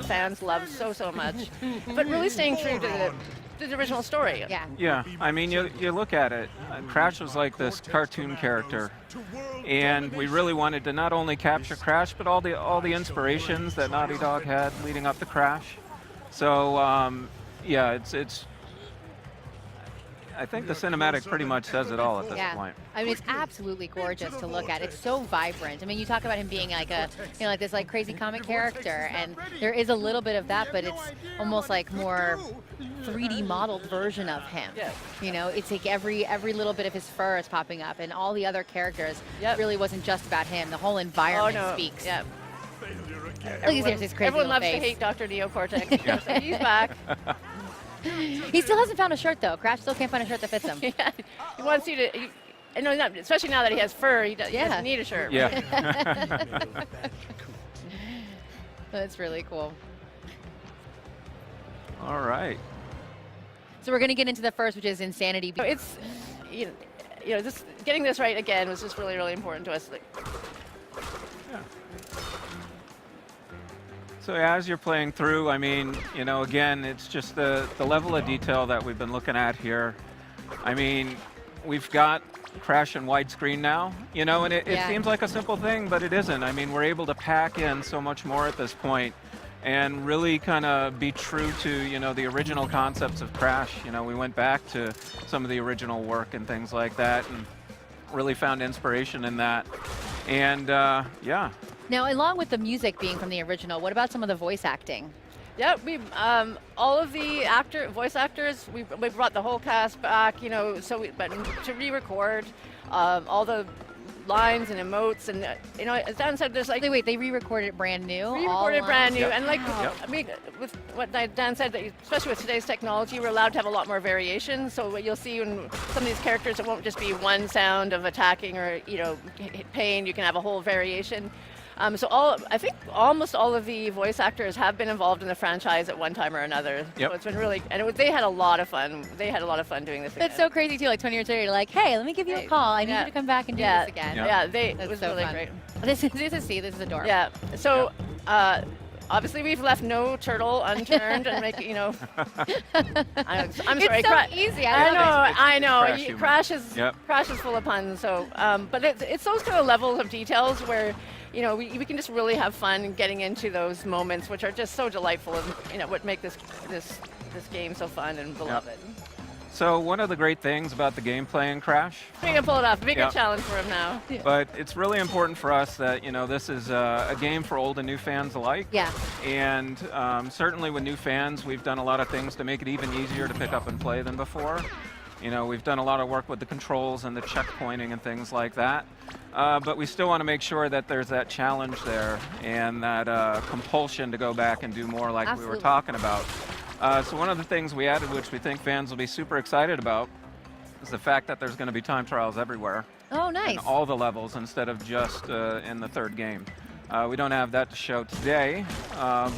that fans love so much, but really staying true to the original story. Yeah. Yeah, I mean, you look at it, Crash was like this cartoon character, and we really wanted to not only capture Crash, but all the inspirations that Naughty Dog had leading up to Crash. So, yeah, it's. I think the cinematic pretty much says it all at this point. I mean, it's absolutely gorgeous to look at. It's so vibrant. I mean, you talk about him being like a, like this like crazy comic character, and there is a little bit of that, but it's almost like more 3D modeled version of him. Yeah. You know, it's like every little bit of his fur is popping up, and all the other characters really wasn't just about him. The whole environment speaks. Yeah. There's this crazy Everyone loves face. to hate Dr. Neocortex. So he's back. He still hasn't found a shirt though. Crash still can't find a shirt that fits him. Yeah. He wants you to. I know, especially now that he has fur, he doesn't need a shirt. Yeah. That's really cool. All right. So we're going to get into the first, which is Insanity. So it's, you know, just getting this right again was just really important to us. Yeah. So as you're playing through, I mean, you know, again, it's just the level of detail that we've been looking at here. I mean, we've got Crash in widescreen now, you know, and it seems like a simple thing, but it isn't. I mean, we're able to pack in so much more at this point and really kind of be true to, you know, the original concepts of Crash. You know, we went back to some of the original work and things like that and really found inspiration in that. And yeah. Now, along with the music being from the original, what about some of the voice acting? Yeah, we all of the voice actors, we brought the whole cast back, you know, but to re-record all the lines and emotes, and you know, as Dan said, there's like they re-recorded it brand new. Re-recorded brand new, and like I mean, with what Dan said, that especially with today's technology, we're allowed to have a lot more variation. So what you'll see in some of these characters, it won't just be one sound of attacking or pain. You can have a whole variation. So I think almost all of the voice actors have been involved in the franchise at one time or another. Yep. So it's been really, and they had a lot of fun. They had a lot of fun doing this again. That's so crazy too. Like 20 years later, you're like, hey, let me give you a call. I need you to come back and do this again. Yeah, it was so really fun. great. This is adorable. Yeah. So. Obviously, we've left no turtle unturned and make, you know. I'm sorry. It's so easy. I know. Crash Crash is full of puns. So, but it's those kind of levels of details where, you know, we can just really have fun getting into those moments, which are just so delightful, and you know, what make this game so fun and beloved. So one of the great things about the gameplay in Crash, We can pull it off. Bigger challenge for him now. but it's really important for us that, you know, this is a game for old and new fans alike. Yeah. And certainly with new fans, we've done a lot of things to make it even easier to pick up and play than before. You know, we've done a lot of work with the controls and the checkpointing and things like that. But we still want to make sure that there's that challenge there and that compulsion to go back and do more like we were talking about. So one of the things we added, which we think fans will be super excited about, is the fact that there's going to be time trials everywhere. Oh, nice. In all the levels instead of just in the third game. We don't have that to show today,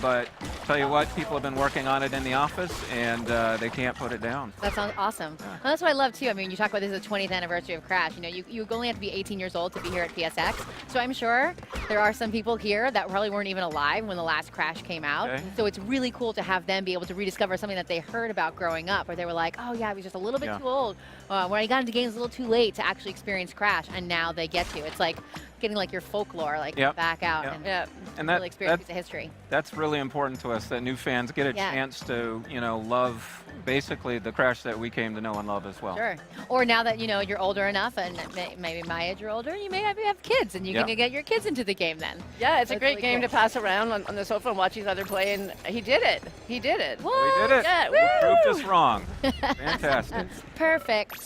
but tell you what, people have been working on it in the office, and they can't put it down. That sounds awesome. Well, that's what I love, too. I mean, you talk about this is the 20th anniversary of Crash. You know, you only have to be 18 years old to be here at PSX. So I'm sure there are some people here that probably weren't even alive when the last Crash came out. Okay. So it's really cool to have them be able to rediscover something that they heard about growing up, where they were like, oh, yeah, I was just a little bit too old. When I got into games a little too late to actually experience Crash, and now they get to. It's like getting like your folklore back out and that, really experience the history. That's really important to us, that new fans get a chance to, you know, love basically the Crash that we came to know and love as well. Sure. Or now that, you know, you're older enough, and maybe my age or older, you may have kids, and you can get your kids into the game then. Yeah, it's a great game to pass around on the sofa and watch each other play, and he did it. He did it. What? We did it. Yeah, we proved us wrong. Fantastic. Perfect.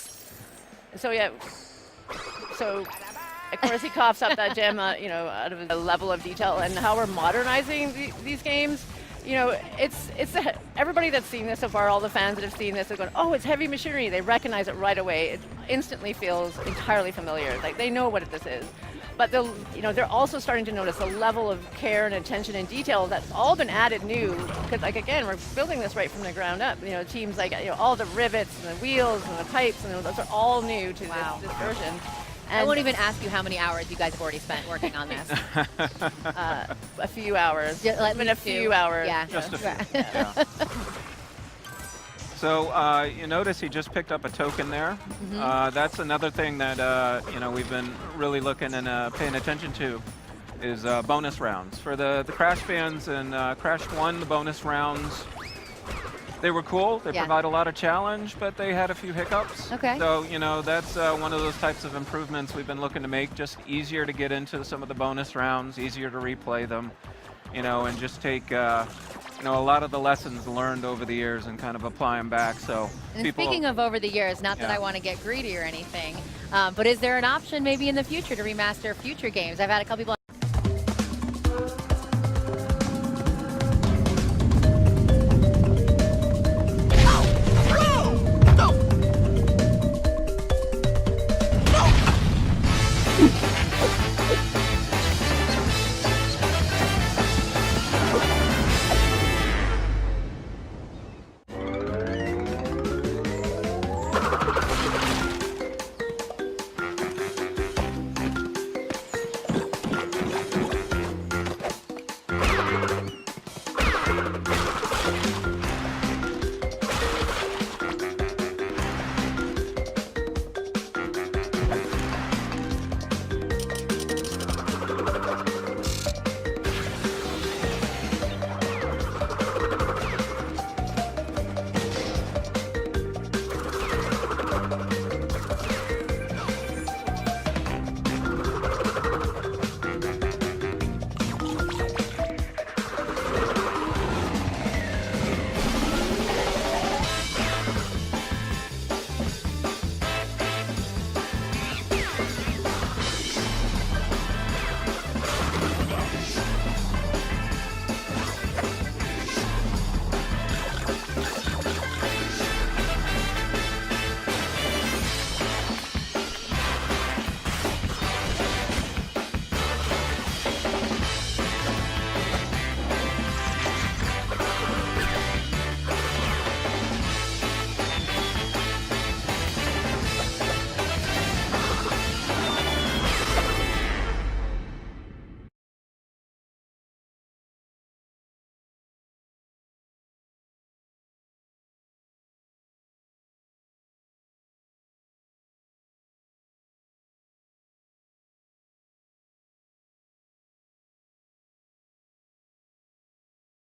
So so of course he coughs up that gem, you know, out of the level of detail and how we're modernizing these games. You know, it's everybody that's seen this so far, all the fans that have seen this are going, oh, it's heavy machinery. They recognize it right away. It instantly feels entirely familiar. Like they know what this is. But they're also starting to notice the level of care and attention and detail that's all been added new. Because, like, again, we're building this right from the ground up. You know, teams like, you know, all the rivets and the wheels and the pipes, and those are all new to this version. I won't even ask you how many hours you guys have already spent working on this. A few hours. Yeah, I mean, a few hours. Yeah. Just a few. Yeah. So you notice he just picked up a token there. That's another thing that you know, we've been really looking and paying attention to is bonus rounds. For the Crash fans and Crash 1, the bonus rounds, they were cool. They provide a lot of challenge, but they had a few hiccups. Okay. So, you know, that's one of those types of improvements we've been looking to make, just easier to get into some of the bonus rounds, easier to replay them, you know, and just take you know, a lot of the lessons learned over the years and kind of apply them back. So And speaking of over the years, not that I want to get greedy or anything, but is there an option maybe in the future to remaster future games? I've had a couple people